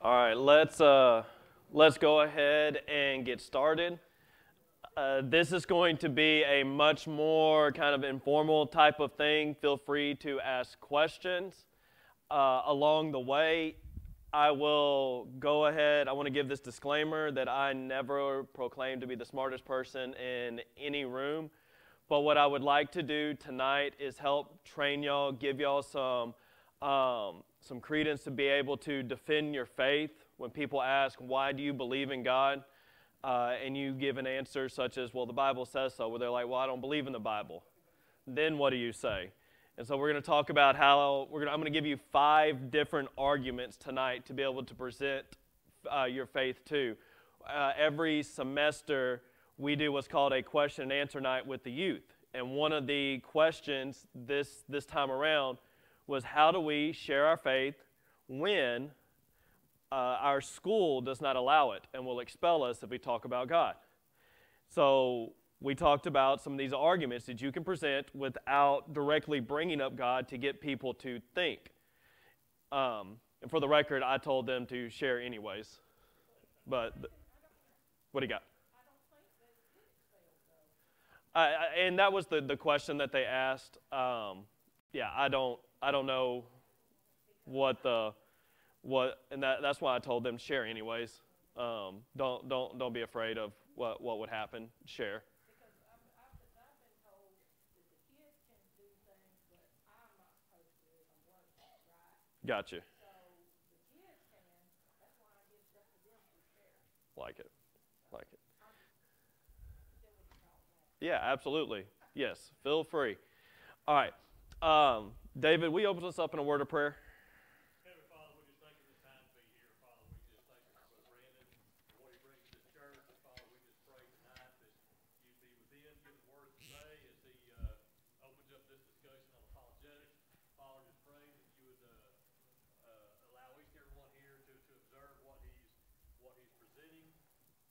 All right, let's go ahead and get started. This is going to be a much more kind of informal type of thing. Feel free to ask questions along the way. I will go ahead. I want to give this disclaimer that I never proclaim to be the smartest person in any room. But what I would like to do tonight is help train y'all, give y'all some credence to be able to defend your faith when people ask, why do you believe in God? And you give an answer such as, well, the Bible says so, where they're like, well, I don't believe in the Bible. Then what do you say? And so we're going to talk about how, I'm going to give you 5 different arguments tonight to be able to present your faith to. Every semester, we do what's called a question and answer night with the youth. And one of the questions this time around was, how do we share our faith when our school does not allow it and will expel us if we talk about God? So we talked about some of these arguments that you can present without directly bringing up God to get people to think. And for the record, I told them to share anyways. But what do you got? And that was the question that they asked. Yeah, I don't know and that's why I told them to share anyways. Don't be afraid of what would happen. Share. Because I've been told that the kids can do things, but I'm not supposed to if I'm working, right? Gotcha. So the kids can. That's why I give stuff to them to share. Like it. Yeah, absolutely. Yes, feel free. All right. David, will you open us up in a word of prayer? Heavenly Father, we just thank you for this time to be here. Father, we just thank you for Brandon and what he brings to this church. Father, we just pray tonight that you be with him, give the word today as he opens up this discussion on apologetics. Father, just pray that you would allow each and everyone here to observe what he's presenting,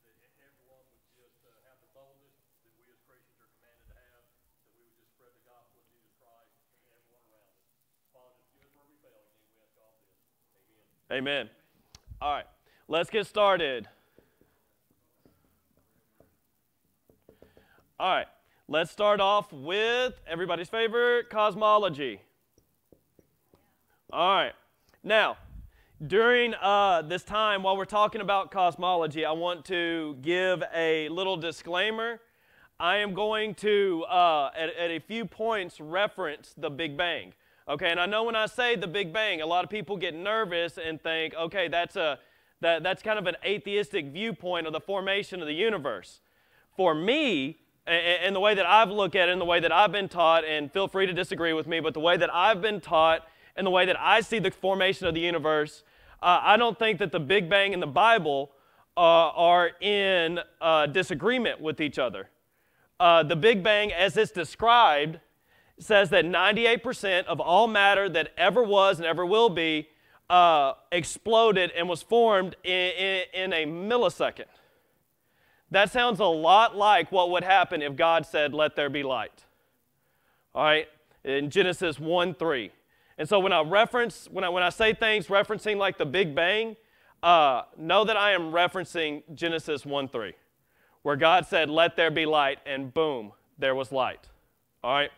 that everyone would just have the boldness that we as Christians are commanded to have, that we would just spread the gospel of Jesus Christ to everyone around us. Father, just give us where we fail, and we ask all this. Amen. Amen. All right, let's get started. All right, let's start off with everybody's favorite, cosmology. All right, now, during this time, while we're talking about cosmology, I want to give a little disclaimer. I am going to, at a few points, reference the Big Bang. Okay, and I know when I say the Big Bang, a lot of people get nervous and think, okay, that's kind of an atheistic viewpoint of the formation of the universe. For me, and the way that I've looked at it and the way that I've been taught, and feel free to disagree with me, but the way that I've been taught and the way that I see the formation of the universe, I don't think that the Big Bang and the Bible are in disagreement with each other. The Big Bang, as it's described, says that 98% of all matter that ever was and ever will be exploded and was formed in a millisecond. That sounds a lot like what would happen if God said, let there be light. All right, in Genesis 1:3. And so when I say things referencing like the Big Bang, know that I am referencing Genesis 1:3, where God said, let there be light, and boom, there was light. All right?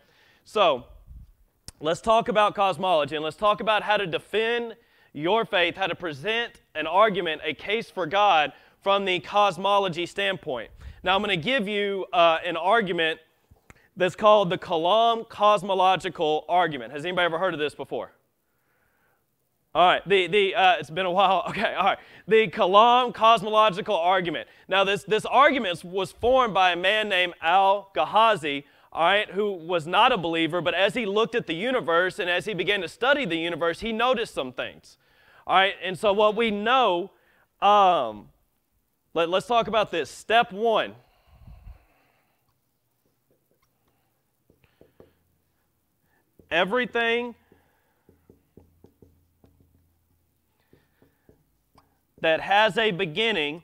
So let's talk about cosmology, and let's talk about how to defend your faith, how to present an argument, a case for God from the cosmology standpoint. Now I'm going to give you an argument that's called the Coulomb cosmological argument. Has anybody ever heard of this before? All right, it's been a while. Okay, all right. The Coulomb cosmological argument. Now, this argument was formed by a man named Al-Ghazi, all right, who was not a believer, but as he looked at the universe and as he began to study the universe, he noticed some things. All right, and so what we know, let's talk about this. Step 1. Everything that has a beginning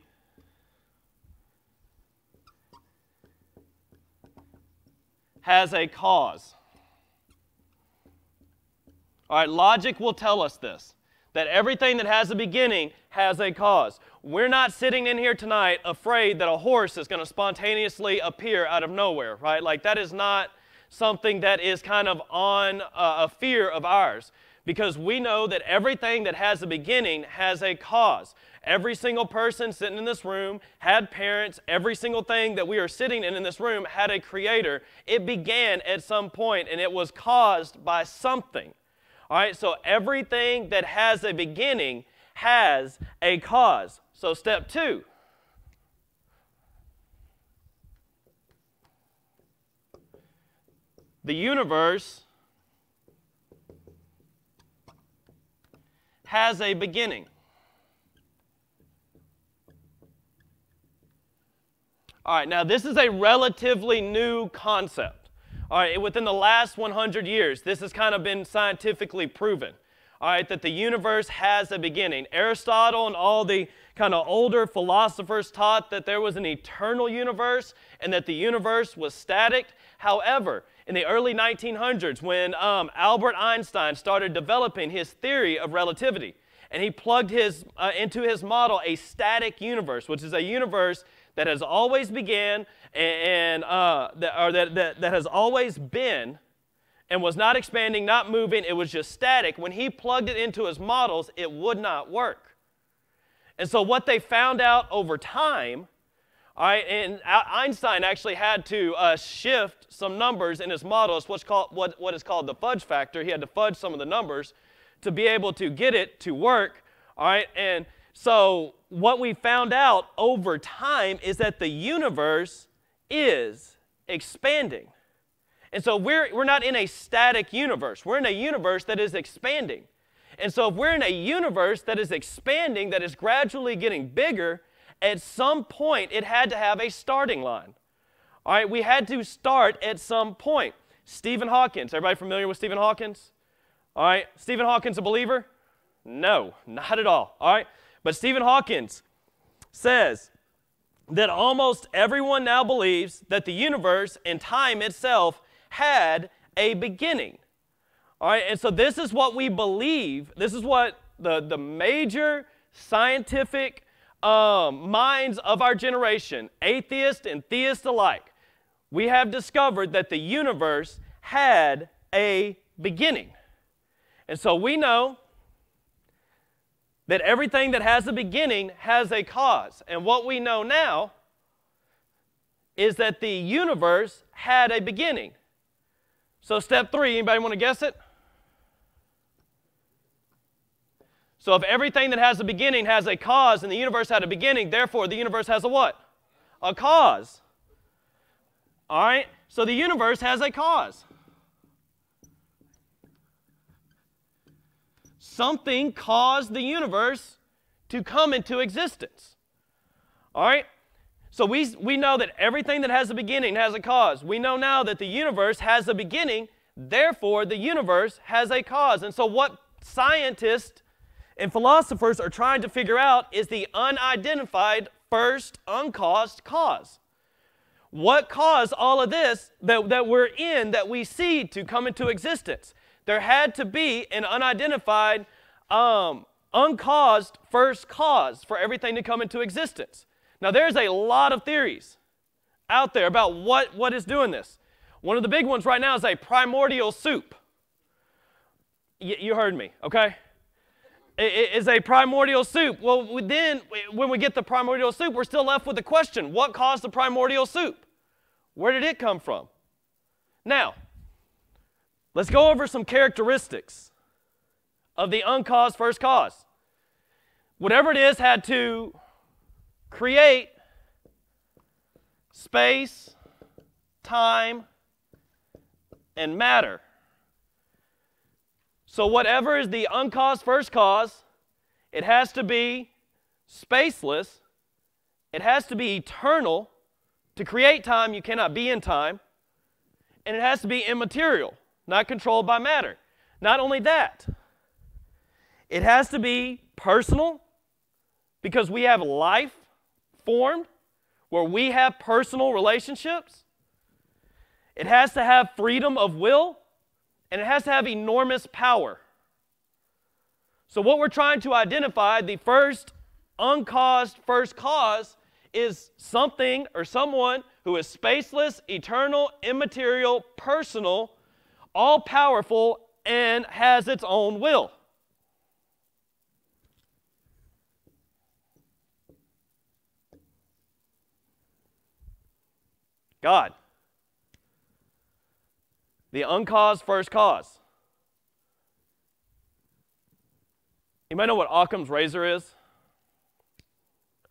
has a cause. All right, logic will tell us this. that everything that has a beginning has a cause. We're not sitting in here tonight afraid that a horse is going to spontaneously appear out of nowhere, right? Like that is not something that is kind of on a fear of ours, because we know that everything that has a beginning has a cause. Every single person sitting in this room had parents. Every single thing that we are sitting in this room had a creator. It began at some point, and it was caused by something. All right, so everything that has a beginning has a cause. So step 2. The universe has a beginning. All right, now this is a relatively new concept. All right, within the last 100 years, this has kind of been scientifically proven. All right, that the universe has a beginning. Aristotle and all the kind of older philosophers taught that there was an eternal universe and that the universe was static. However, in the early 1900s, when Albert Einstein started developing his theory of relativity, and he plugged into his model a static universe, which is a universe that has always began that has always been and was not expanding, not moving, it was just static. When he plugged it into his models, it would not work. And so what they found out over time, all right, and Einstein actually had to shift some numbers in his models, what is called the fudge factor. He had to fudge some of the numbers to be able to get it to work, all right, and so what we found out over time is that the universe is expanding. And so we're not in a static universe. We're in a universe that is expanding. And so if we're in a universe that is expanding, that is gradually getting bigger, at some point it had to have a starting line. All right, we had to start at some point. Stephen Hawkins, everybody familiar with Stephen Hawkins? All right, Stephen Hawkins a believer? No, not at all. All right. But Stephen Hawkins says that almost everyone now believes that the universe and time itself had a beginning. All right, and so this is what we believe. This is what the major scientific minds of our generation, atheists and theists alike, we have discovered that the universe had a beginning. And so we know that everything that has a beginning has a cause. And what we know now is that the universe had a beginning. So step 3, anybody want to guess it? So if everything that has a beginning has a cause and the universe had a beginning, therefore the universe has a what? A cause. All right? So the universe has a cause. Something caused the universe to come into existence. All right? So we know that everything that has a beginning has a cause. We know now that the universe has a beginning, therefore the universe has a cause. And so what scientists and philosophers are trying to figure out is the unidentified first uncaused cause. What caused all of this that we're in, that we see, to come into existence? There had to be an unidentified, uncaused first cause for everything to come into existence. Now, there's a lot of theories out there about what is doing this. One of the big ones right now is a primordial soup. You heard me, okay? It is a primordial soup. Well, then, when we get the primordial soup, we're still left with the question, what caused the primordial soup? Where did it come from? Now, let's go over some characteristics of the uncaused first cause. Whatever it is had to create space, time, and matter. So whatever is the uncaused first cause, it has to be spaceless, it has to be eternal. To create time, you cannot be in time, and it has to be immaterial, not controlled by matter. Not only that, it has to be personal, because we have life formed where we have personal relationships. It has to have freedom of will, and it has to have enormous power. So what we're trying to identify, the first uncaused first cause, is something or someone who is spaceless, eternal, immaterial, personal, all-powerful, and has its own will. God. The uncaused first cause. You might know what Occam's razor is.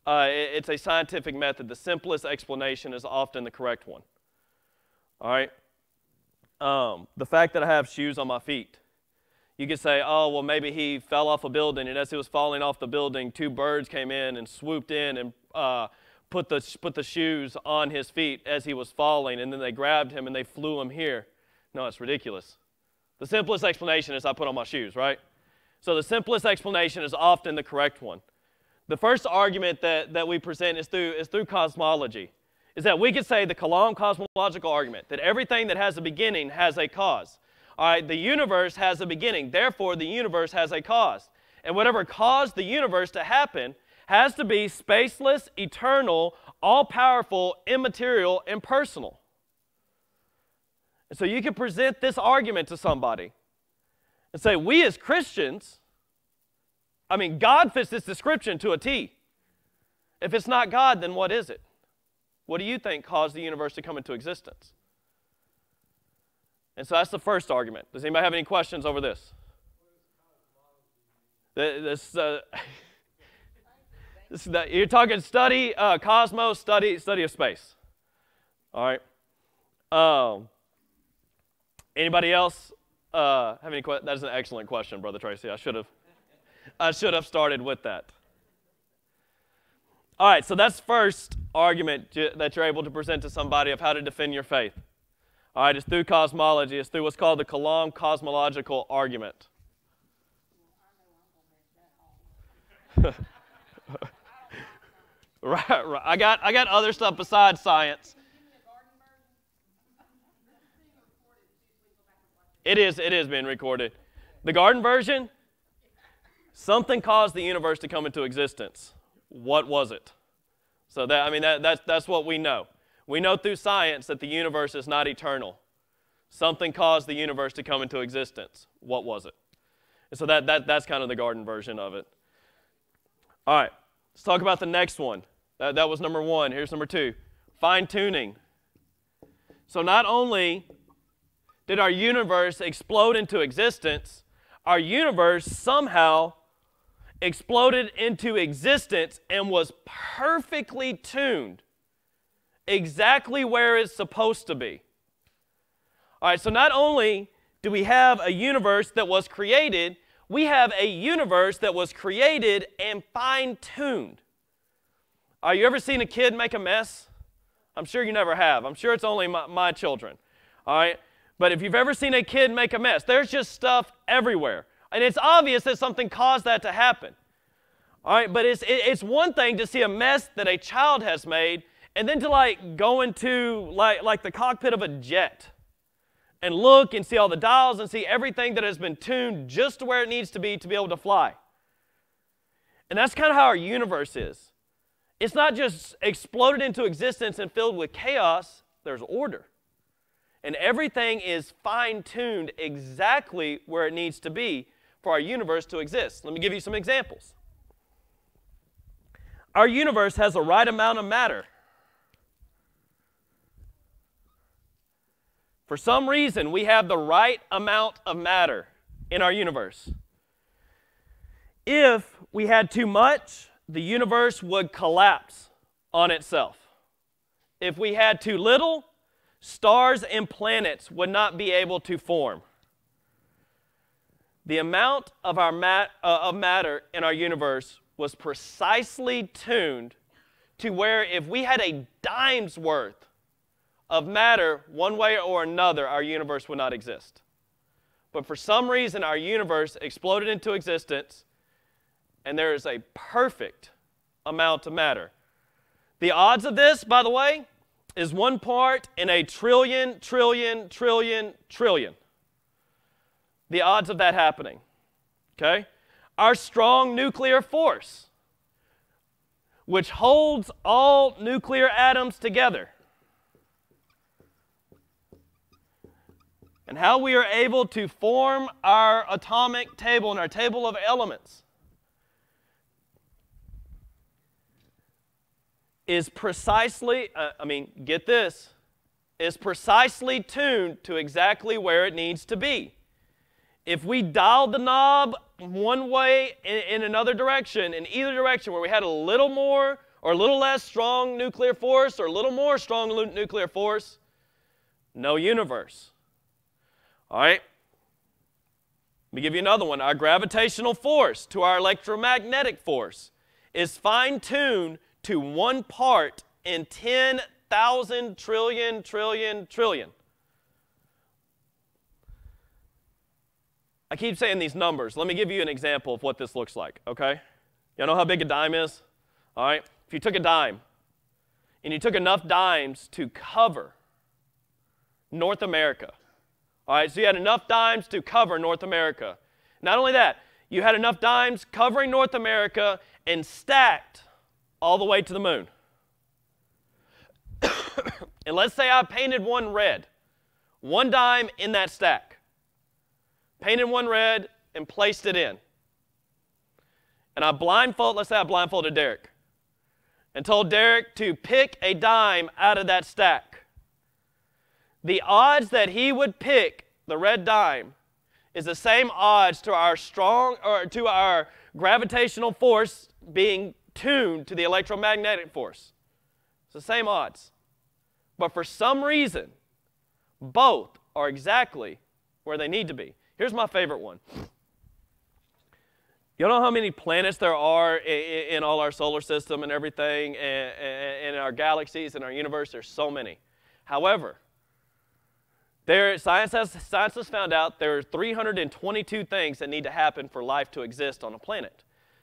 It's a scientific method. The simplest explanation is often the correct one. All right? The fact that I have shoes on my feet. You could say, oh, well, maybe he fell off a building, and as he was falling off the building, two birds came in and swooped in and put the shoes on his feet as he was falling, and then they grabbed him and they flew him here. No, it's ridiculous. The simplest explanation is I put on my shoes, right? So the simplest explanation is often the correct one. The first argument that we present is through cosmology, is that we could say the Kalam cosmological argument, that everything that has a beginning has a cause. All right, the universe has a beginning, therefore the universe has a cause. And whatever caused the universe to happen has to be spaceless, eternal, all-powerful, immaterial, and personal. And so you can present this argument to somebody and say, we as Christians, I mean, God fits this description to a T. If it's not God, then what is it? What do you think caused the universe to come into existence? And so that's the first argument. Does anybody have any questions over this? You're talking study, cosmos, study of space. All right. Anybody else have any questions? That is an excellent question, Brother Tracy. I should have started with that. All right, so that's first argument that you're able to present to somebody of how to defend your faith. All right, it's through cosmology. It's through what's called the Kalam cosmological argument. Right. I got other stuff besides science. It is being recorded. The Garden version, something caused the universe to come into existence. What was it? So that's what we know. We know through science that the universe is not eternal. Something caused the universe to come into existence. What was it? And so that's kind of the Garden version of it. All right, let's talk about the next one. That was number one. Here's number two, fine-tuning. So not only did our universe explode into existence, our universe somehow exploded into existence and was perfectly tuned exactly where it's supposed to be. All right, so not only do we have a universe that was created, we have a universe that was created and fine-tuned. You ever seen a kid make a mess? I'm sure you never have. I'm sure it's only my children. All right? But if you've ever seen a kid make a mess, there's just stuff everywhere. And it's obvious that something caused that to happen. All right? But it's one thing to see a mess that a child has made and then to go into like the cockpit of a jet and look and see all the dials and see everything that has been tuned just to where it needs to be able to fly. And that's kind of how our universe is. It's not just exploded into existence and filled with chaos, there's order. And everything is fine-tuned exactly where it needs to be for our universe to exist. Let me give you some examples. Our universe has the right amount of matter. For some reason, we have the right amount of matter in our universe. If we had too much, the universe would collapse on itself. If we had too little, stars and planets would not be able to form. The amount of our matter in our universe was precisely tuned to where if we had a dime's worth of matter one way or another, our universe would not exist. But for some reason, our universe exploded into existence, and there is a perfect amount of matter. The odds of this, by the way, is 1 part in a trillion. The odds of that happening. Okay? our strong nuclear force, which holds all nuclear atoms together. And how we are able to form our atomic table and our table of elements is precisely, get this, is precisely tuned to exactly where it needs to be. If we dialed the knob one way in another direction, in either direction, where we had a little more or a little less strong nuclear force or a little more strong nuclear force, no universe. All right? Let me give you another one. Our gravitational force to our electromagnetic force is fine-tuned to 1 part in 10,000 trillion. I keep saying these numbers. Let me give you an example of what this looks like, okay? Y'all know how big a dime is? All right? If you took a dime and you took enough dimes to cover North America, all right, so you had enough dimes to cover North America. Not only that, you had enough dimes covering North America and stacked all the way to the moon. And let's say I painted one red, 1 dime in that stack. Painted one red and placed it in. And let's say I blindfolded Derek and told Derek to pick a dime out of that stack. The odds that he would pick the red dime is the same odds to our gravitational force being tuned to the electromagnetic force. It's the same odds. But for some reason, both are exactly where they need to be. Here's my favorite one. You know how many planets there are in all our solar system and everything, and in our galaxies and our universe? There's so many. However, science has found out there are 322 things that need to happen for life to exist on a planet.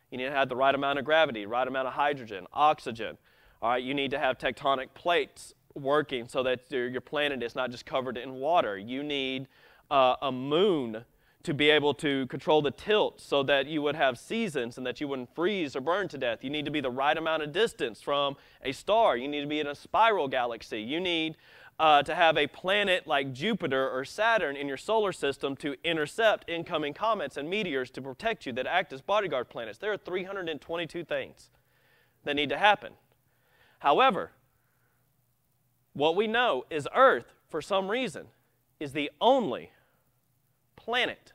You need to have the right amount of gravity, right amount of hydrogen, oxygen. All right, you need to have tectonic plates working so that your planet is not just covered in water. You need a moon to be able to control the tilt so that you would have seasons and that you wouldn't freeze or burn to death. You need to be the right amount of distance from a star. You need to be in a spiral galaxy. You need to have a planet like Jupiter or Saturn in your solar system to intercept incoming comets and meteors to protect you, that act as bodyguard planets. There are 322 things that need to happen. However, what we know is Earth, for some reason, is the only planet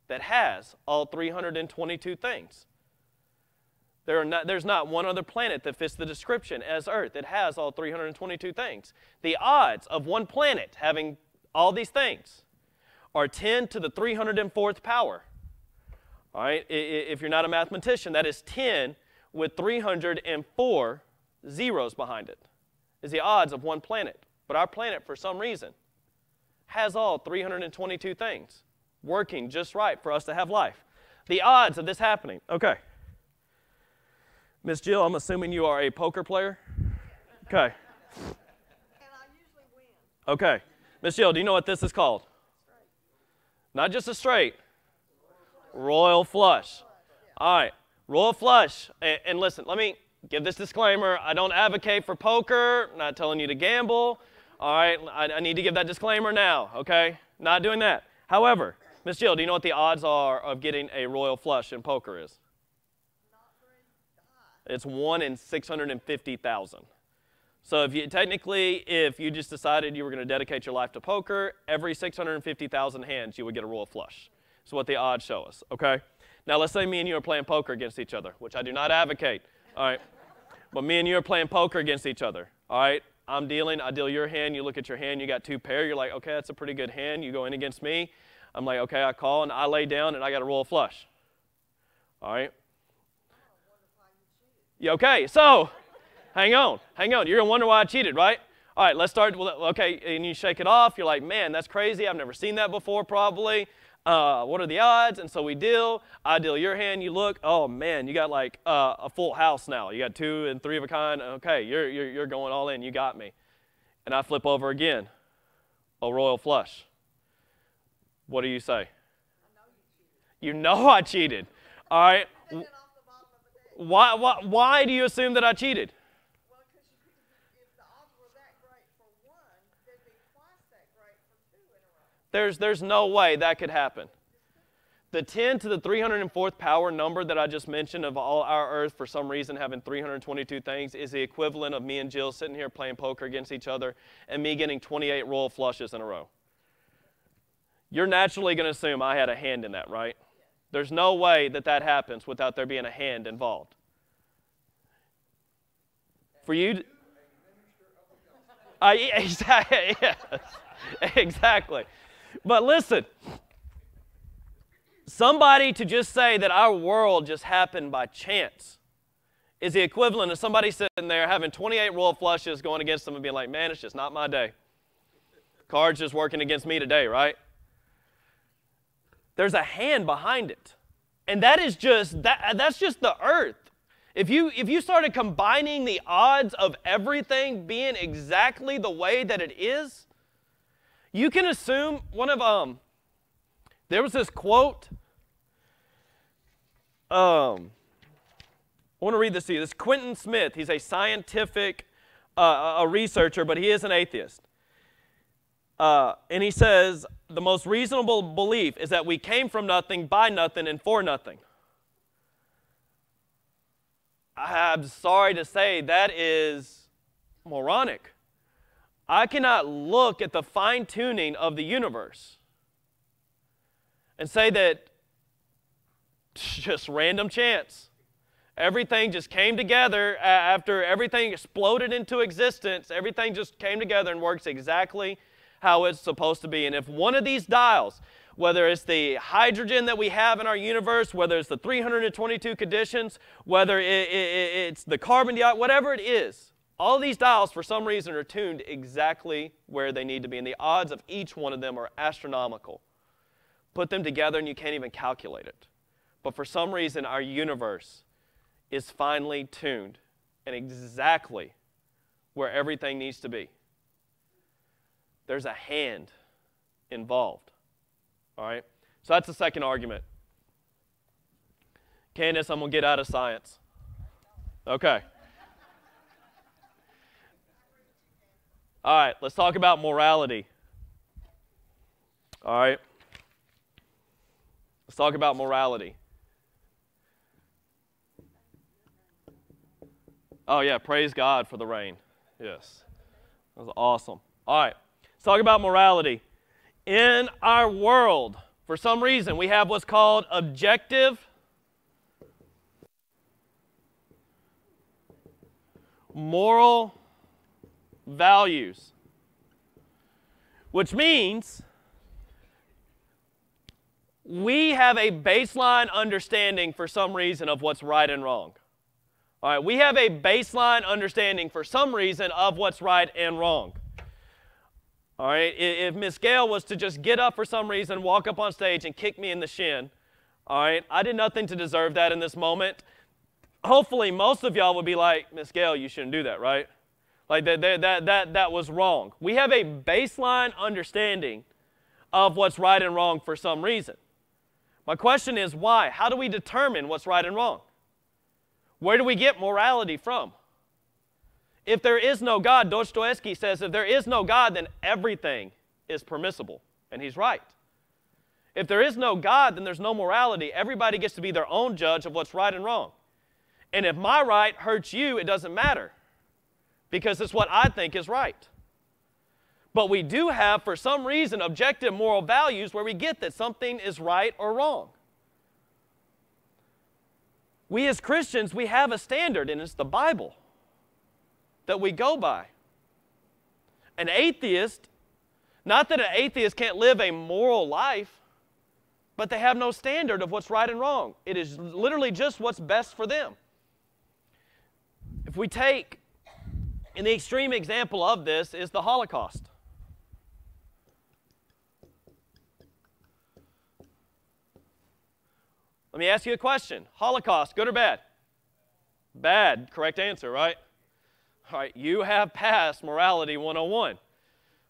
that has all 322 things. There's not one other planet that fits the description as Earth. It has all 322 things. The odds of one planet having all these things are 10 to the 304th power. All right, if you're not a mathematician, that is 10 with 304 zeros behind it, is the odds of one planet. But our planet, for some reason, has all 322 things working just right for us to have life. The odds of this happening. Okay. Miss Jill, I'm assuming you are a poker player? Okay. And I usually win. Okay. Miss Jill, do you know what this is called? Not just a straight. Royal flush. All right. Royal flush. And listen, let me give this disclaimer. I don't advocate for poker. I'm not telling you to gamble. All right. I need to give that disclaimer now. Okay. Not doing that. However, Miss Jill, do you know what the odds are of getting a royal flush in poker is? It's 1 in 650,000. So if you just decided you were going to dedicate your life to poker, every 650,000 hands you would get a royal flush. That's what the odds show us, okay? Now let's say me and you are playing poker against each other, which I do not advocate, all right? But me and you are playing poker against each other, all right? I deal your hand, you look at your hand, you got 2 pair, you're like, okay, that's a pretty good hand, you go in against me. I'm like, okay, I call, and I lay down, and I got a royal flush, all right? Yeah, okay, so hang on. You're going to wonder why I cheated, right? All right, let's start. Okay, and you shake it off. You're like, man, that's crazy. I've never seen that before probably. What are the odds? And so we deal. I deal your hand. You look. Oh, man, you got like a full house now. You got 2 and 3 of a kind. Okay, you're going all in. You got me. And I flip over again. A royal flush. What do you say? You know I cheated. All right. Taking it off the bottom of the deck. Why do you assume that I cheated? Well, because if the odds were that great for one, they'd be twice that great for two in a row. There's no way that could happen. The 10 to the 304th power number that I just mentioned of all our Earth for some reason having 322 things is the equivalent of me and Jill sitting here playing poker against each other and me getting 28 royal flushes in a row. You're naturally going to assume I had a hand in that, right? There's no way that that happens without there being a hand involved. For you, exactly, yes, exactly. But listen, somebody to just say that our world just happened by chance is the equivalent of somebody sitting there having 28 royal flushes going against them and being like, man, it's just not my day. Cards just working against me today, right? There's a hand behind it. And that is just, that's just the earth. If you started combining the odds of everything being exactly the way that it is, you can assume there was this quote. I want to read this to you. This is Quentin Smith. He's a scientific a researcher, but he is an atheist. And he says, the most reasonable belief is that we came from nothing, by nothing, and for nothing. I'm sorry to say that is moronic. I cannot look at the fine-tuning of the universe and say that just random chance. Everything just came together after everything exploded into existence. Everything just came together and works exactly how it's supposed to be. And if one of these dials, whether it's the hydrogen that we have in our universe, whether it's the 322 conditions, whether it's the carbon dioxide, whatever it is, all these dials for some reason are tuned exactly where they need to be. And the odds of each one of them are astronomical. Put them together and you can't even calculate it. But for some reason, our universe is finely tuned and exactly where everything needs to be. There's a hand involved. All right? So that's the second argument. Candace, I'm going to get out of science. Okay. All right, let's talk about morality. All right? Let's talk about morality. Oh, yeah, praise God for the rain. Yes. That was awesome. All right, let's talk about morality. In our world, for some reason, we have what's called objective moral values, which means we have a baseline understanding for some reason of what's right and wrong. All right, we have a baseline understanding for some reason of what's right and wrong. All right, if Miss Gail was to just get up for some reason, walk up on stage and kick me in the shin, all right, I did nothing to deserve that in this moment. Hopefully, most of y'all would be like, Miss Gail, you shouldn't do that, right? Like that was wrong. We have a baseline understanding of what's right and wrong for some reason. My question is why? How do we determine what's right and wrong? Where do we get morality from? If there is no God, Dostoevsky says, if there is no God, then everything is permissible. And he's right. If there is no God, then there's no morality. Everybody gets to be their own judge of what's right and wrong. And if my right hurts you, it doesn't matter. Because it's what I think is right. But we do have, for some reason, objective moral values where we get that something is right or wrong. We as Christians, we have a standard, and it's the Bible that we go by. An atheist, not that an atheist can't live a moral life, but they have no standard of what's right and wrong. It is literally just what's best for them. If we take, and the extreme example of this is the Holocaust. Let me ask you a question. Holocaust, good or bad? Bad, correct answer, right? All right, you have passed Morality 101.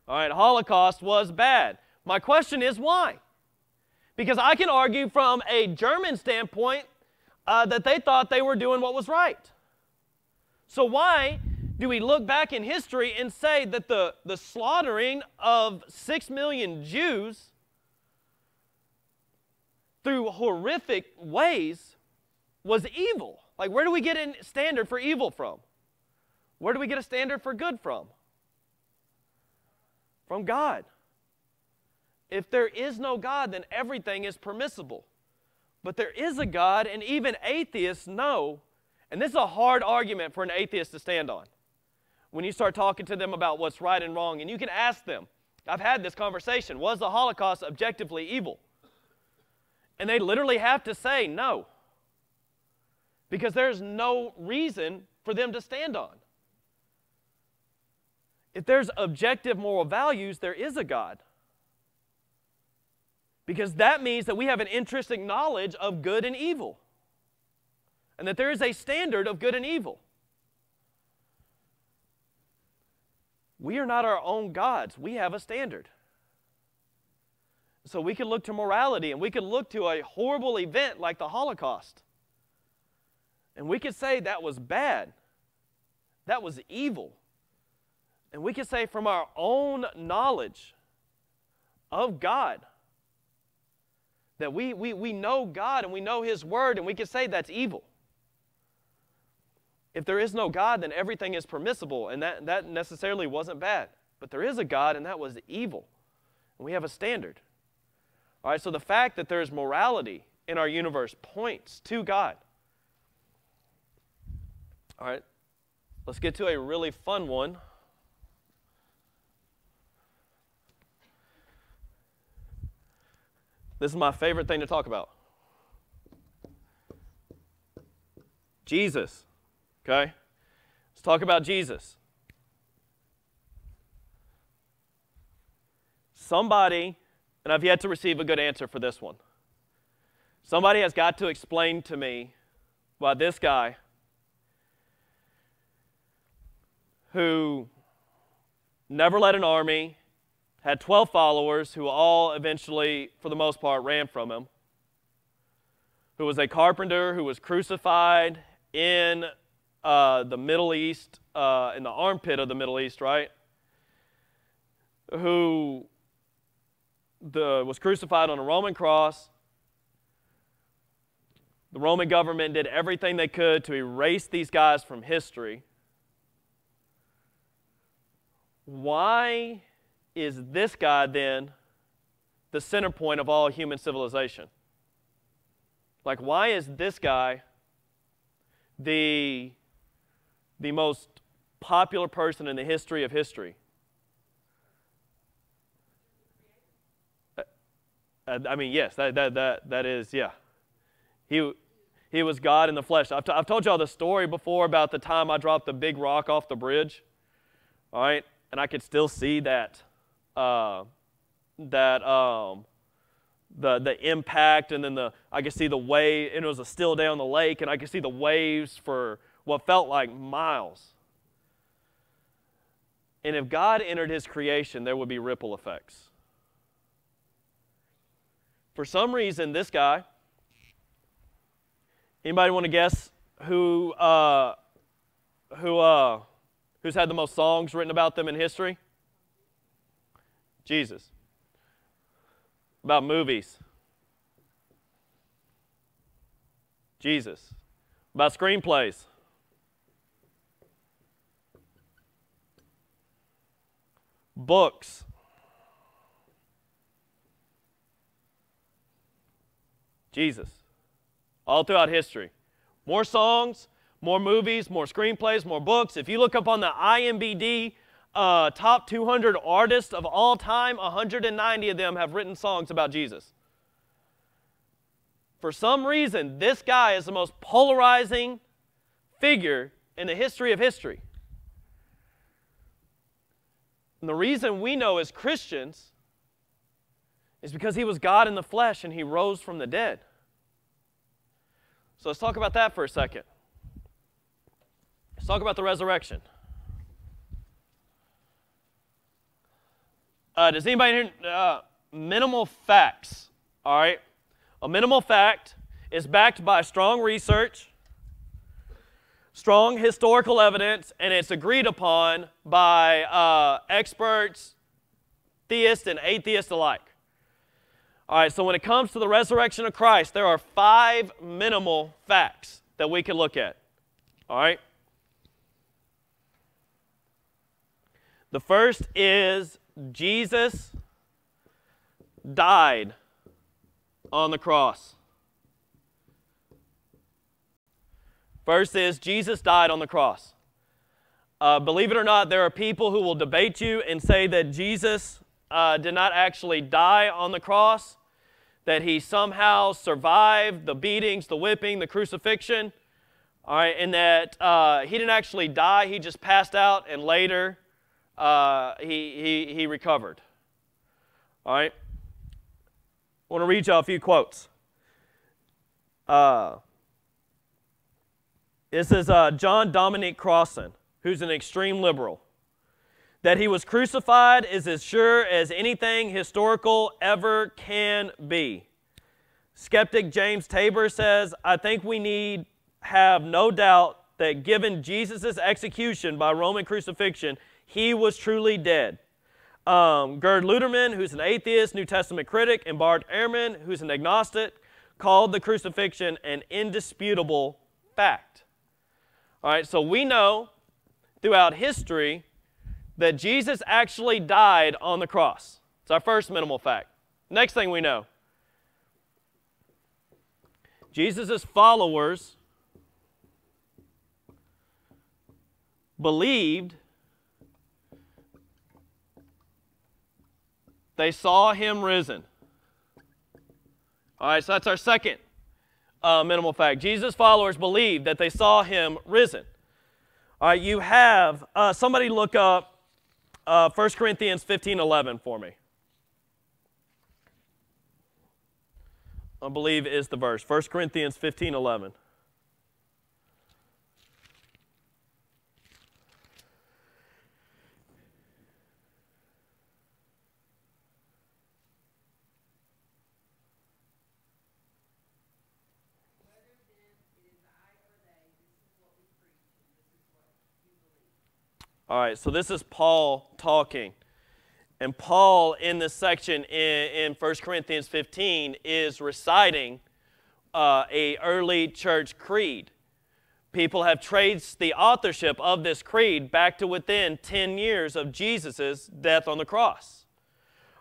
All right, Holocaust was bad. My question is why? Because I can argue from a German standpoint that they thought they were doing what was right. So why do we look back in history and say that the slaughtering of 6 million Jews through horrific ways was evil? Like, where do we get a standard for evil from? Where do we get a standard for good from? From God. If there is no God, then everything is permissible. But there is a God, and even atheists know, and this is a hard argument for an atheist to stand on. When you start talking to them about what's right and wrong, and you can ask them, I've had this conversation, was the Holocaust objectively evil? And they literally have to say no, because there's no reason for them to stand on. If there's objective moral values, there is a God. Because that means that we have an intrinsic knowledge of good and evil. And that there is a standard of good and evil. We are not our own gods. We have a standard. So we can look to morality, and we can look to a horrible event like the Holocaust. And we could say that was bad. That was evil. And we can say from our own knowledge of God that we know God and we know His Word, and we can say that's evil. If there is no God, then everything is permissible, and that necessarily wasn't bad. But there is a God, and that was evil. And we have a standard. All right, so the fact that there is morality in our universe points to God. All right, let's get to a really fun one. This is my favorite thing to talk about. Jesus. Okay? Let's talk about Jesus. Somebody, and I've yet to receive a good answer for this one. Somebody has got to explain to me why this guy who never led an army, had 12 followers who all eventually, for the most part, ran from him, who was a carpenter, who was crucified in the Middle East, in the armpit of the Middle East, right? Who was crucified on a Roman cross. The Roman government did everything they could to erase these guys from history. Why is this guy then the center point of all human civilization? Like, why is this guy the most popular person in the history of history? I mean, yes, that is, yeah. He was God in the flesh. I've told y'all the story before about the time I dropped the big rock off the bridge, all right? And I could still see the impact, and then I could see the wave, and it was a still day on the lake, and I could see the waves for what felt like miles. And if God entered His creation, there would be ripple effects. For some reason, this guy, anybody want to guess who's had the most songs written about them in history? Jesus. About movies? Jesus. About screenplays? Books? Jesus. All throughout history. More songs, more movies, more screenplays, more books. If you look up on the IMDb top 200 artists of all time, 190 of them have written songs about Jesus. For some reason, this guy is the most polarizing figure in the history of history. And the reason we know as Christians is because He was God in the flesh and He rose from the dead. So let's talk about that for a second. Let's talk about the resurrection. Does anybody hear minimal facts? All right. A minimal fact It's backed by strong research, strong historical evidence, and it's agreed upon by experts, theists, and atheists alike. All right, so when it comes to the resurrection of Christ, there are 5 minimal facts that we can look at. All right? The first is Jesus died on the cross. First is Jesus died on the cross. Believe it or not, there are people who will debate you and say that Jesus did not actually die on the cross, that he somehow survived the beatings, the whipping, the crucifixion, all right, and that he didn't actually die, he just passed out and later he recovered. All right. I want to read y'all a few quotes. This is John Dominic Crossan, who's an extreme liberal. That he was crucified is as sure as anything historical ever can be. Skeptic James Tabor says, I think we need have no doubt that given Jesus' execution by Roman crucifixion, he was truly dead. Gerd Luderman, who's an atheist, New Testament critic, and Bart Ehrman, who's an agnostic, called the crucifixion an indisputable fact. All right, so we know throughout history that Jesus actually died on the cross. It's our first minimal fact. Next thing we know, Jesus' followers believed they saw him risen. All right, so that's our second minimal fact. Jesus' followers believed that they saw him risen. All right, you have, somebody look up 1 Corinthians 15:11 for me. I believe is the verse. 1 Corinthians 15:11. All right, so this is Paul talking. And Paul, in this section in 1 Corinthians 15, is reciting a early church creed. People have traced the authorship of this creed back to within 10 years of Jesus' death on the cross.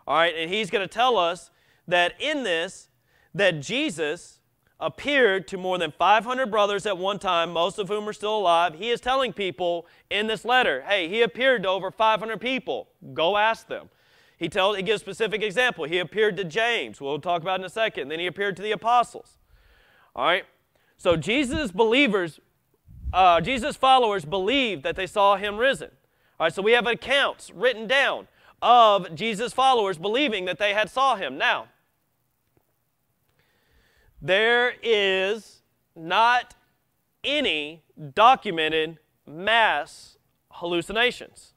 All right, and he's going to tell us that in this, that Jesus appeared to more than 500 brothers at one time, most of whom are still alive. He is telling people in this letter, hey, he appeared to over 500 people. Go ask them. He gives specific example. He appeared to James. We'll talk about in a second. Then he appeared to the apostles. All right. So Jesus' followers believed that they saw him risen. All right. So we have accounts written down of Jesus' followers believing that they had saw him. Now, there is not any documented mass hallucinations.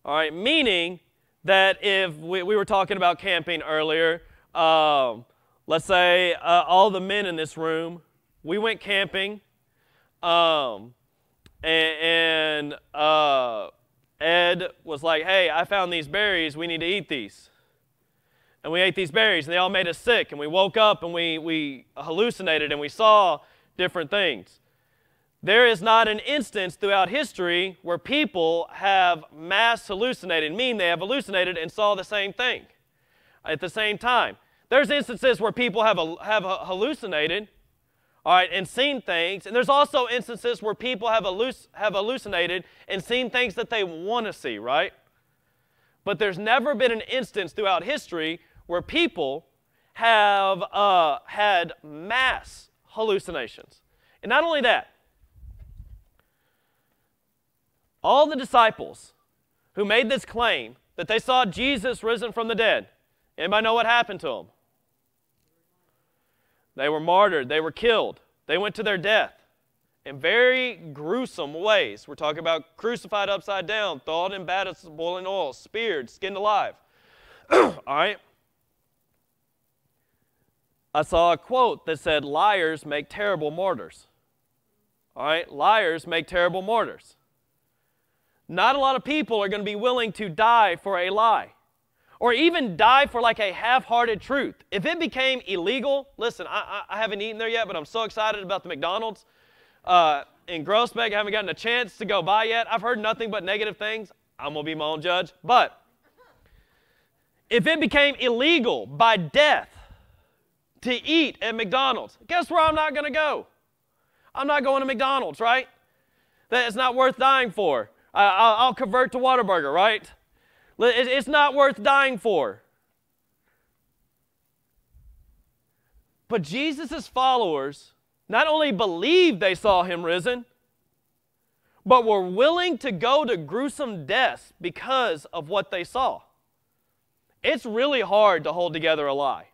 All right, meaning that if we were talking about camping earlier, let's say all the men in this room, we went camping, and Ed was like, hey, I found these berries, we need to eat these. And we ate these berries, and they all made us sick, and we woke up, and we hallucinated, and we saw different things. There is not an instance throughout history where people have mass hallucinated, meaning they have hallucinated and saw the same thing at the same time. There's instances where people have hallucinated, all right, and seen things, and there's also instances where people have hallucinated and seen things that they want to see, right? But there's never been an instance throughout history where people have had mass hallucinations. And not only that, all the disciples who made this claim that they saw Jesus risen from the dead, anybody know what happened to them? They were martyred. They were killed. They went to their death in very gruesome ways. We're talking about crucified upside down, thawed in baths of boiling oil, speared, skinned alive. All right? I saw a quote that said, liars make terrible martyrs. All right, liars make terrible martyrs. Not a lot of people are going to be willing to die for a lie, or even die for like a half-hearted truth. If it became illegal, listen, I haven't eaten there yet, but I'm so excited about the McDonald's in Groesbeck. I haven't gotten a chance to go by yet. I've heard nothing but negative things. I'm going to be my own judge. But if it became illegal by death to eat at McDonald's, guess where I'm not going to go? I'm not going to McDonald's, right? That is not worth dying for. I'll convert to Whataburger, right? It's not worth dying for. But Jesus' followers not only believed they saw him risen, but were willing to go to gruesome deaths because of what they saw. It's really hard to hold together a lie.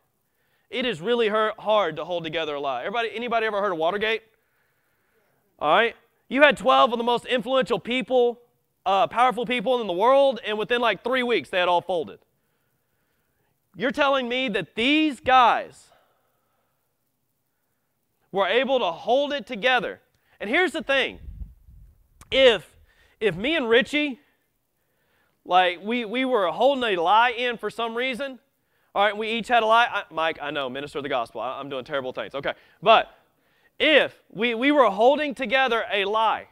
It is really hard to hold together a lie. Anybody ever heard of Watergate? All right. You had 12 of the most influential people, powerful people in the world, and within like 3 weeks, they had all folded. You're telling me that these guys were able to hold it together. And here's the thing. If me and Richie, like we were holding a lie in for some reason, all right, we each had a lie. Mike, I know, minister of the gospel. I'm doing terrible things. Okay. But if we were holding together a lie,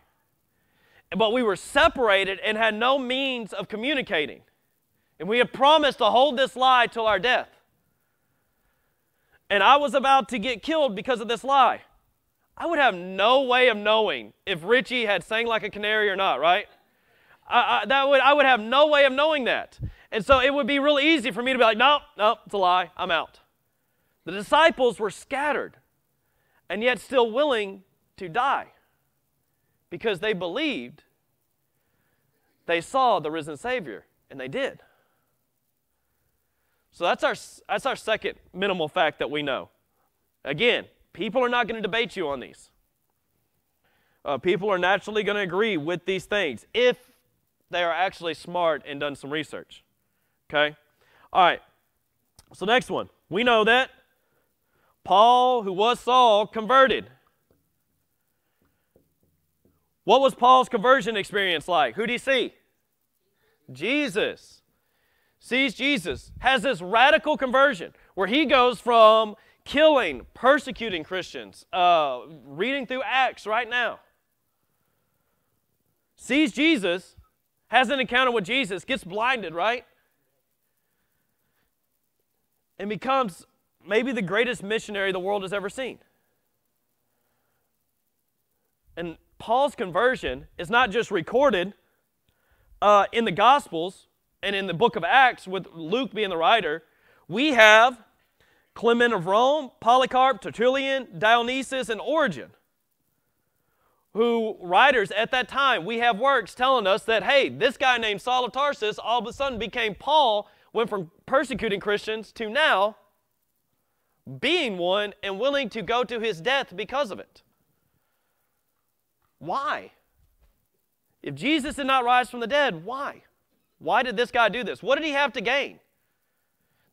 but we were separated and had no means of communicating, and we had promised to hold this lie till our death, and I was about to get killed because of this lie, I would have no way of knowing if Richie had sang like a canary or not, right? I would have no way of knowing that. And so it would be really easy for me to be like, no, it's a lie, I'm out. The disciples were scattered and yet still willing to die because they believed they saw the risen Savior, and they did. So that's our second minimal fact that we know. Again, people are not going to debate you on these. People are naturally going to agree with these things if they are actually smart and done some research. Okay? All right. So next one. We know that Paul, who was Saul, converted. What was Paul's conversion experience like? Who did he see? Jesus. Sees Jesus. Has this radical conversion where he goes from killing, persecuting Christians, reading through Acts right now. Sees Jesus, has an encounter with Jesus, gets blinded, right? And becomes maybe the greatest missionary the world has ever seen. And Paul's conversion is not just recorded in the Gospels and in the book of Acts with Luke being the writer. We have Clement of Rome, Polycarp, Tertullian, Dionysius, and Origen, who writers at that time, we have works telling us that, hey, this guy named Saul of Tarsus all of a sudden became Paul, went from persecuting Christians to now being one and willing to go to his death because of it. Why? If Jesus did not rise from the dead, why? Why did this guy do this? What did he have to gain?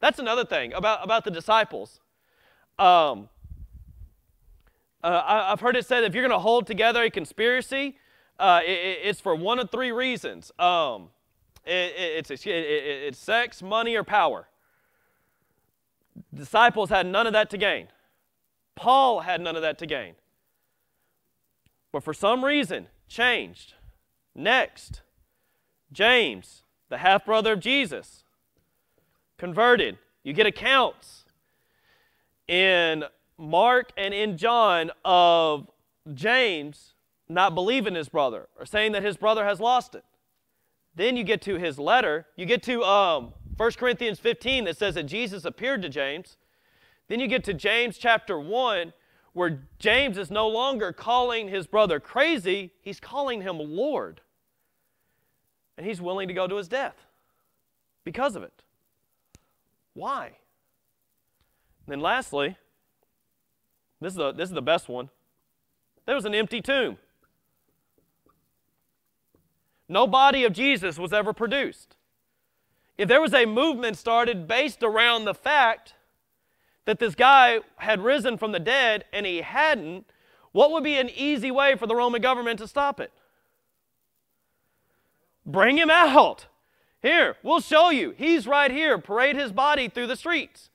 That's another thing about the disciples. I've heard it said if you're going to hold together a conspiracy, it's for one of three reasons. It's sex, money, or power. Disciples had none of that to gain. Paul had none of that to gain. But for some reason, changed. Next, James, the half-brother of Jesus, converted. You get accounts in Mark and in John of James not believing his brother or saying that his brother has lost it. Then you get to his letter. You get to 1 Corinthians 15 that says that Jesus appeared to James. Then you get to James chapter 1 where James is no longer calling his brother crazy. He's calling him Lord. And he's willing to go to his death because of it. Why? And then lastly, this is the best one. There was an empty tomb. No body of Jesus was ever produced. If there was a movement started based around the fact that this guy had risen from the dead and he hadn't, what would be an easy way for the Roman government to stop it? Bring him out. Here, we'll show you. He's right here. Parade his body through the streets.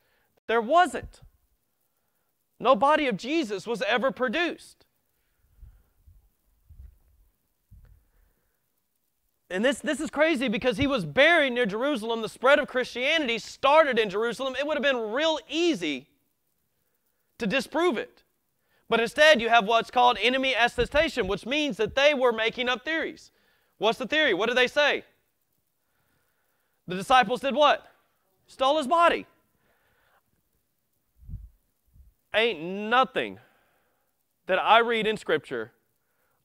There wasn't. No body of Jesus was ever produced. And this is crazy because he was buried near Jerusalem. The spread of Christianity started in Jerusalem. It would have been real easy to disprove it. But instead, you have what's called enemy attestation, which means that they were making up theories. What's the theory? What did they say? The disciples did what? Stole his body. Ain't nothing that I read in Scripture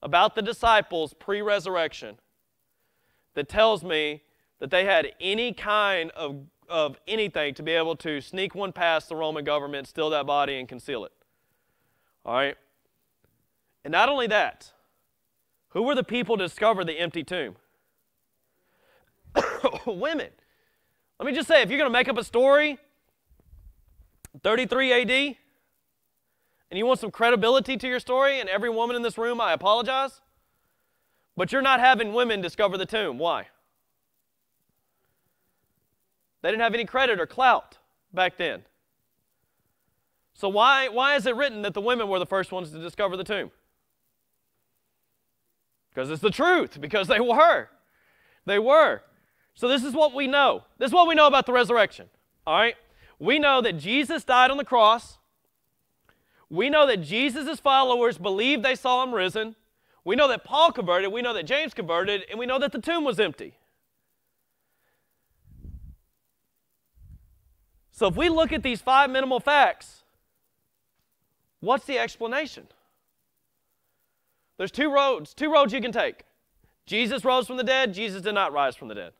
about the disciples pre-resurrection that tells me that they had any kind of anything to be able to sneak one past the Roman government, steal that body, and conceal it. All right? And not only that, who were the people to discover the empty tomb? Women. Let me just say, if you're going to make up a story, 33 AD, and you want some credibility to your story, and every woman in this room, I apologize, but you're not having women discover the tomb. Why? They didn't have any credit or clout back then. So why is it written that the women were the first ones to discover the tomb? Because it's the truth. Because they were. They were. So this is what we know. This is what we know about the resurrection. All right? We know that Jesus died on the cross. We know that Jesus' followers believed they saw him risen. We know that Paul converted. We know that James converted. And we know that the tomb was empty. So if we look at these 5 minimal facts, what's the explanation? There's two roads you can take. Jesus rose from the dead. Jesus did not rise from the dead.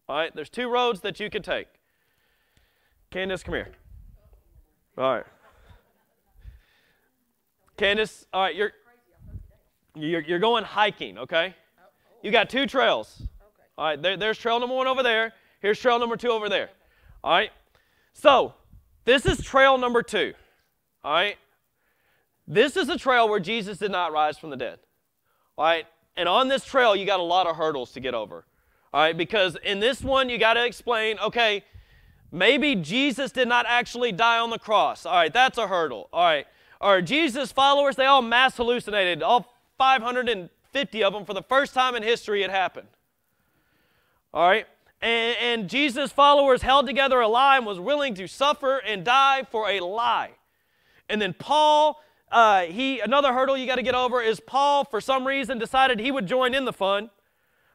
All right, there's 2 roads that you can take. Candace, come here. All right. Candace, all right, you're going hiking, okay? You got 2 trails. All right, there's trail number 1 over there. Here's trail number 2 over there. All right. So, this is trail number 2, all right? This is a trail where Jesus did not rise from the dead, all right? And on this trail, you got a lot of hurdles to get over, all right? Because in this one, you got to explain, okay, maybe Jesus did not actually die on the cross. All right, that's a hurdle, all right? Or Jesus' followers, they all mass hallucinated. All 550 of them, for the first time in history, it happened, all right? And Jesus' followers held together a lie and was willing to suffer and die for a lie. And then Paul, another hurdle you got to get over is Paul, for some reason, decided he would join in the fun.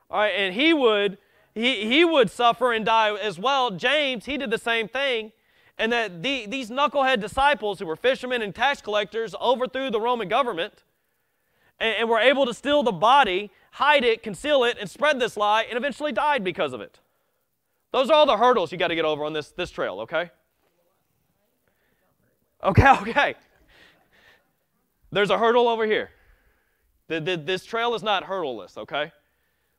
All right, and he would suffer and die as well. James, he did the same thing. And that these knucklehead disciples who were fishermen and tax collectors overthrew the Roman government and were able to steal the body, hide it, conceal it, and spread this lie, and eventually died because of it. Those are all the hurdles you got to get over on this trail, okay? Okay. There's a hurdle over here. This trail is not hurdleless, okay?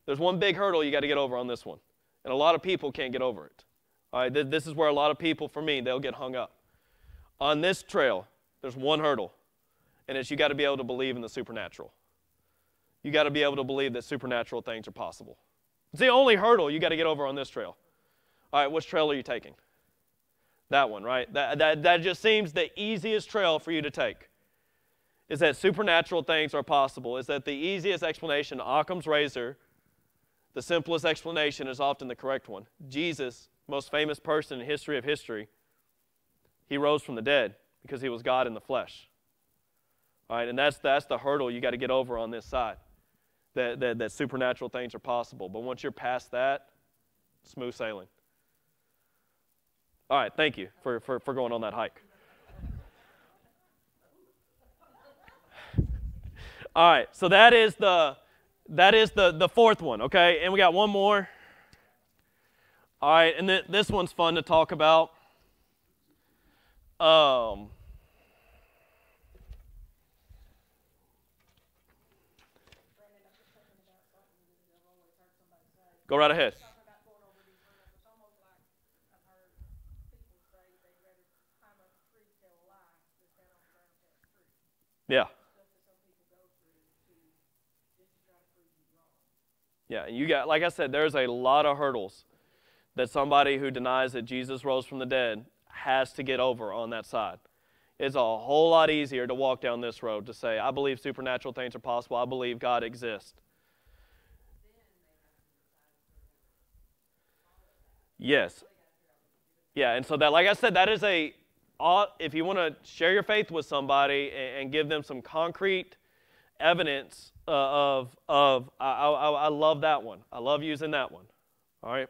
There's one big hurdle you got to get over on this one. And a lot of people can't get over it. All right, this is where a lot of people, for me, they'll get hung up. On this trail, there's one hurdle, and it's you got to be able to believe in the supernatural. You got to be able to believe that supernatural things are possible. It's the only hurdle you got to get over on this trail. All right, which trail are you taking? That one, right? That just seems the easiest trail for you to take. Is that supernatural things are possible. Is that the easiest explanation, Occam's razor, the simplest explanation is often the correct one. Jesus, most famous person in history of history, he rose from the dead because he was God in the flesh. All right, and that's the hurdle you got to get over on this side, that supernatural things are possible. But once you're past that, smooth sailing. All right, thank you for going on that hike. All right, so that is the fourth one, okay? And we got one more. All right, and this one's fun to talk about. Go right ahead. Yeah, and you got, like I said, there's a lot of hurdles that somebody who denies that Jesus rose from the dead has to get over on that side. It's a whole lot easier to walk down this road to say, I believe supernatural things are possible. I believe God exists. Yes. Yeah, and so that, like I said, that is if you want to share your faith with somebody and give them some concrete evidence I love that one. I love using that one. All right.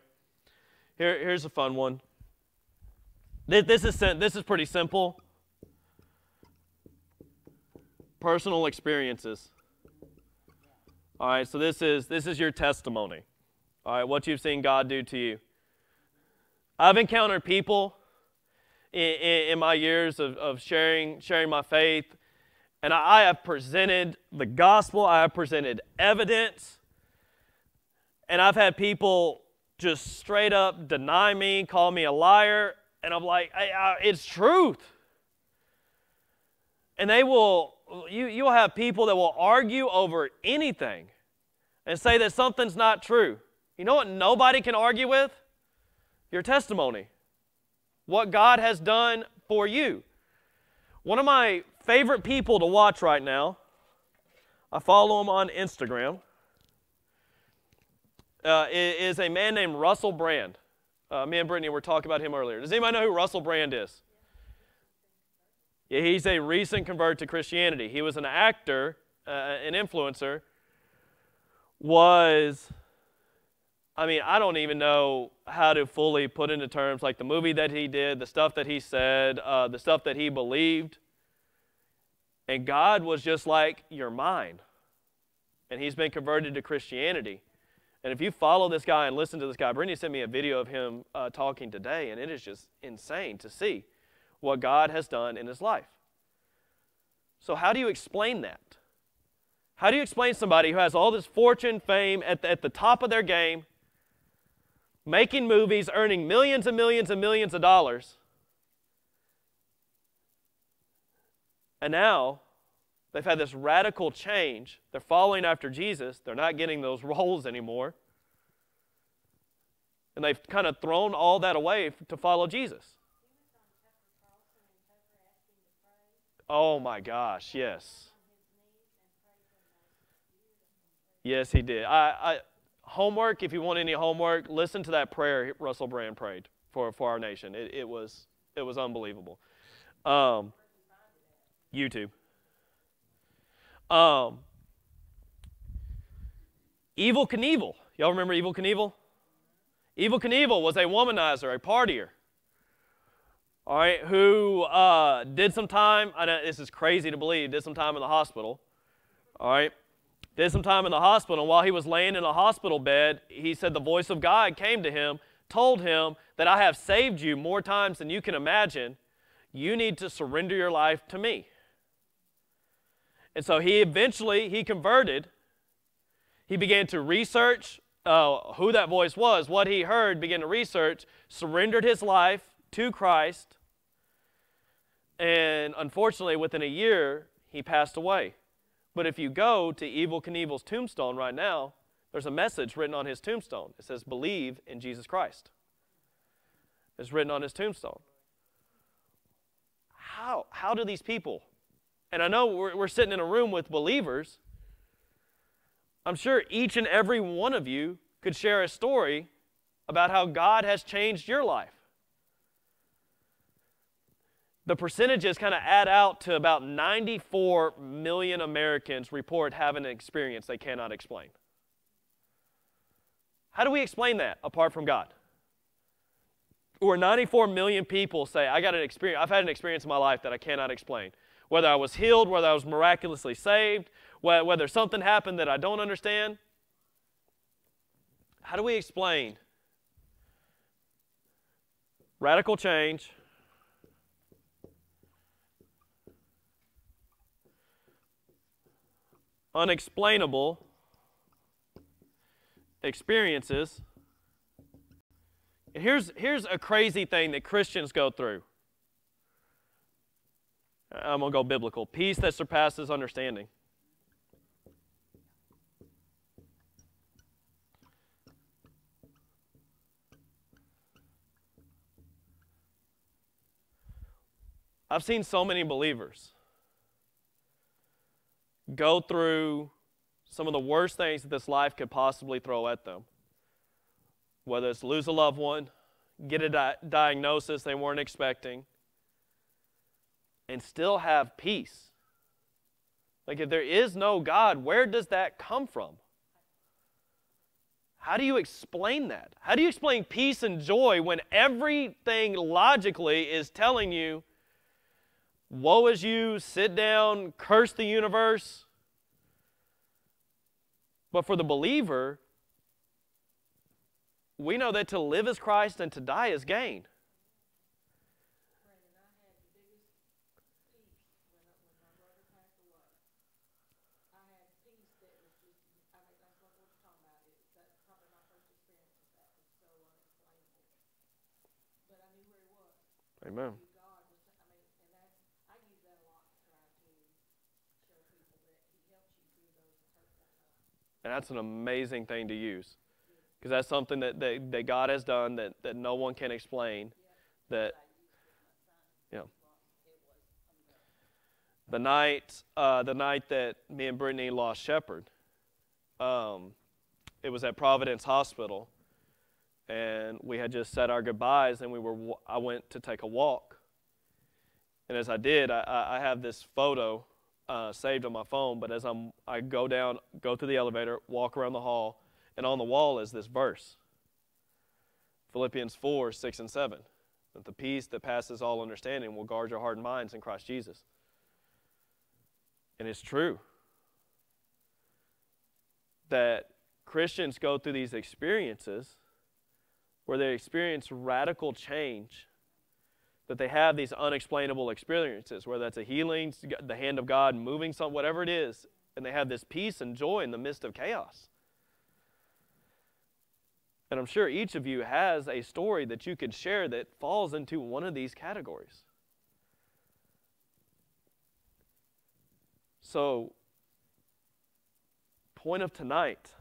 Here's a fun one. This is pretty simple. Personal experiences. All right, so this is your testimony. All right, what you've seen God do to you. I've encountered people in my years of sharing my faith, and I have presented the gospel, I have presented evidence, and I've had people just straight up deny me, call me a liar, and I'm like, it's truth. And you'll have people that will argue over anything and say that something's not true. You know what nobody can argue with? Your testimony. What God has done for you. One of my favorite people to watch right now, I follow him on Instagram, is a man named Russell Brand. Me and Brittany were talking about him earlier. Does anybody know who Russell Brand is? Yeah, he's a recent convert to Christianity. He was an actor, an influencer, I don't even know how to fully put into terms like the movie that he did, the stuff that he said, the stuff that he believed. And God was just like, you're mine. And he's been converted to Christianity. And if you follow this guy and listen to this guy, Brittany sent me a video of him talking today, and it is just insane to see what God has done in his life. So how do you explain that? How do you explain somebody who has all this fortune, fame, at the top of their game, making movies, earning millions and millions and millions of dollars, and now they've had this radical change. They're following after Jesus. They're not getting those roles anymore. And they've kind of thrown all that away to follow Jesus. Oh my gosh, yes. Yes, he did. Homework, if you want any homework, listen to that prayer Russell Brand prayed for our nation. It was unbelievable. YouTube. Evel Knievel. Y'all remember Evel Knievel? Evel Knievel was a womanizer, a partier. All right, who did some time, I know this is crazy to believe, did some time in the hospital. All right, did some time in the hospital, and while he was laying in a hospital bed, he said the voice of God came to him, told him that I have saved you more times than you can imagine. You need to surrender your life to me. And so he converted. He began to research who that voice was, what he heard, began to research, surrendered his life to Christ, and unfortunately, within a year, he passed away. But if you go to Evel Knievel's tombstone right now, there's a message written on his tombstone. It says, believe in Jesus Christ. It's written on his tombstone. How do these people, and I know we're sitting in a room with believers, I'm sure each and every one of you could share a story about how God has changed your life. The percentages kind of add out to about 94 million Americans report having an experience they cannot explain. How do we explain that apart from God? Or 94 million people say, I've had an experience in my life that I cannot explain. Whether I was healed, whether I was miraculously saved, whether something happened that I don't understand. How do we explain radical change, unexplainable experiences? And here's a crazy thing that Christians go through. I'm going to go biblical. Peace that surpasses understanding. I've seen so many believers go through some of the worst things that this life could possibly throw at them. Whether it's lose a loved one, get a diagnosis they weren't expecting, and still have peace. Like, if there is no God, where does that come from? How do you explain that? How do you explain peace and joy when everything logically is telling you, woe is you, sit down, curse the universe? But for the believer, we know that to live is Christ and to die is gain. Brandon, I had the biggest peace when my brother passed away. I had peace that was just, I mean, that's what we're talking about. That's probably my first experience with that. It was so unexplainable. But I knew where he was. Amen. I knew God was, I mean, and that's, I use that a lot to try to show people that he helps you through those hurtful times. And that's an amazing thing to use. Because that's something that God has done that no one can explain. That, you know, the night that me and Brittany lost Shepherd, it was at Providence Hospital, and we had just said our goodbyes, and I went to take a walk. And as I did, I have this photo saved on my phone. But as I go through the elevator, walk around the hall. And on the wall is this verse, Philippians 4, 6, and 7, that the peace that passes all understanding will guard your heart and minds in Christ Jesus. And it's true that Christians go through these experiences where they experience radical change, that they have these unexplainable experiences, whether that's a healing, the hand of God moving something, whatever it is, and they have this peace and joy in the midst of chaos. And I'm sure each of you has a story that you could share that falls into one of these categories. So, point of tonight,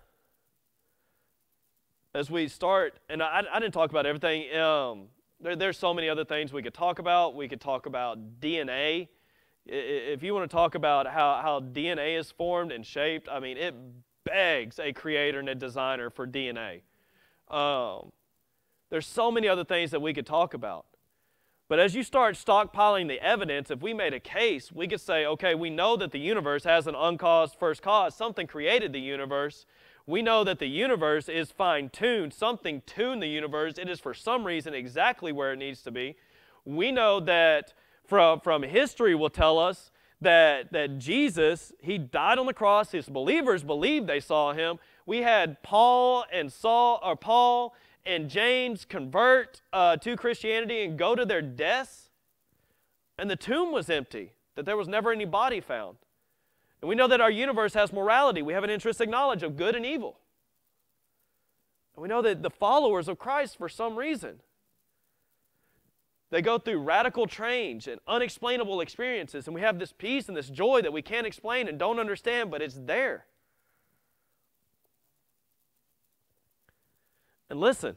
as we start, and I didn't talk about everything. There's so many other things we could talk about. We could talk about DNA. If you want to talk about how DNA is formed and shaped, I mean, it begs a creator and a designer for DNA. There's so many other things that we could talk about. But as you start stockpiling the evidence, if we made a case, we could say, okay, we know that the universe has an uncaused first cause. Something created the universe. We know that the universe is fine-tuned. Something tuned the universe. It is for some reason exactly where it needs to be. We know that from history will tell us that Jesus, he died on the cross. His believers believed they saw him. We had Paul and James convert to Christianity and go to their deaths, and the tomb was empty, that there was never any body found. And we know that our universe has morality. We have an intrinsic knowledge of good and evil. And we know that the followers of Christ, for some reason, they go through radical change and unexplainable experiences, and we have this peace and this joy that we can't explain and don't understand, but it's there. And listen,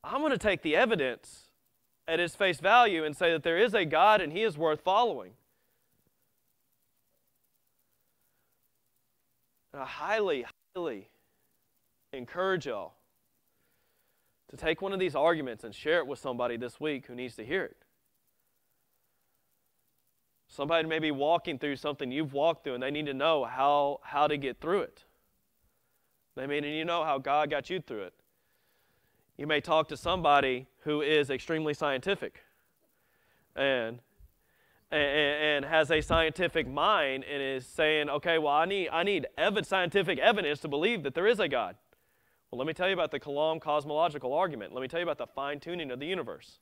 I'm going to take the evidence at its face value and say that there is a God and he is worth following. And I highly, highly encourage y'all to take one of these arguments and share it with somebody this week who needs to hear it. Somebody may be walking through something you've walked through and they need to know how to get through it. They may need to know how God got you through it. You may talk to somebody who is extremely scientific and has a scientific mind and is saying, okay, well, I need scientific evidence to believe that there is a God. Well, let me tell you about the Kalam cosmological argument. Let me tell you about the fine-tuning of the universe.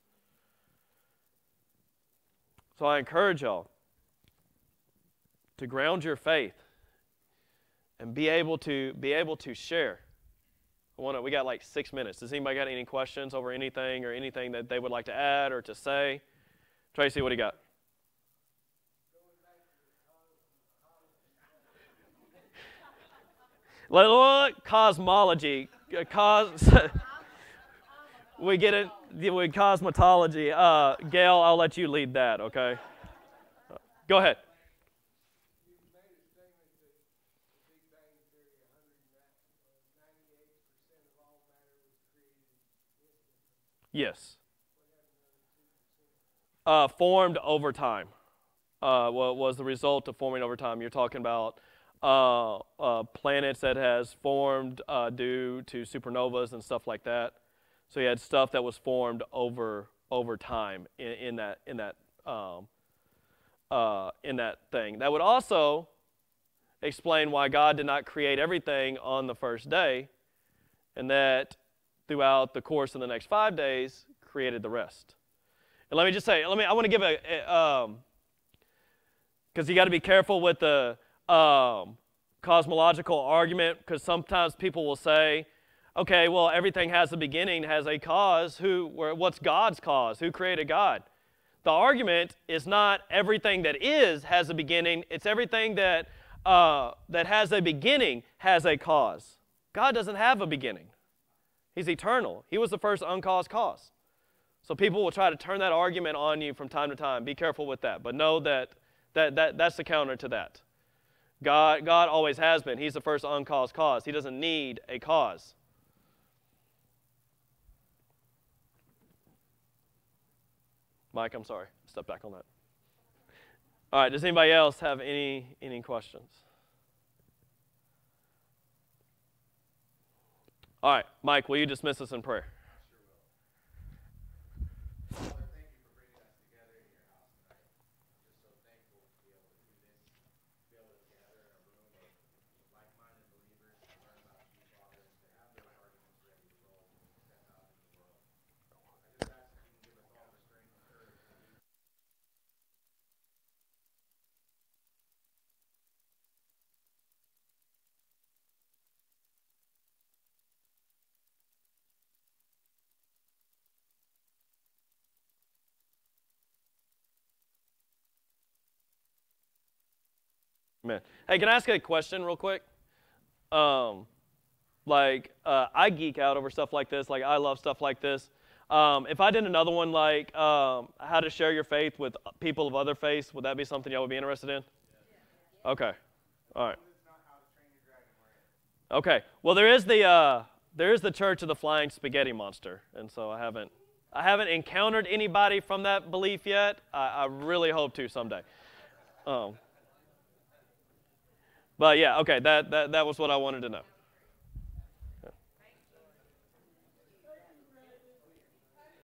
So I encourage y'all to ground your faith and be able to share. We got like 6 minutes. Does anybody got any questions over anything or anything that they would like to add or to say? Tracy, what do you got? Cosmology. we get it with cosmetology. Gail, I'll let you lead that, okay? Go ahead. You made a statement that the Big Bang Theory, 98% of all matter was created instantly. Yes. What happened to the 2%? Formed over time. What was the result of forming over time? You're talking about planets that has formed due to supernovas and stuff like that. So you had stuff that was formed over time in that thing. That would also explain why God did not create everything on the first day, and that throughout the course of the next 5 days created the rest. And let me just say, I want to give because you got to be careful with the cosmological argument, because sometimes people will say, okay, well, everything has a beginning, has a cause. What's God's cause? Who created God? The argument is not everything that is has a beginning. It's everything that has a beginning has a cause. God doesn't have a beginning. He's eternal. He was the first uncaused cause. So people will try to turn that argument on you from time to time. Be careful with that. But know that's the counter to that. God always has been. He's the first uncaused cause. He doesn't need a cause. Mike, I'm sorry. Step back on that. All right, does anybody else have any questions? All right, Mike, will you dismiss us in prayer? Father, thank you for bringing us together in your house tonight. I'm just so thankful to be able to do this, to be able to gather in a room of like-minded believers to learn about you, Father, and to have those arguments ready to roll when we step out into the world. I just ask that you can give us all the strength and courage to do. Man. Hey, can I ask a question real quick? I geek out over stuff like this. Like, I love stuff like this. If I did another one like how to share your faith with people of other faiths, would that be something y'all would be interested in? Okay. All right. Okay. Well, there is the Church of the Flying Spaghetti Monster, and so I haven't encountered anybody from that belief yet. I really hope to someday. But yeah, okay, that was what I wanted to know.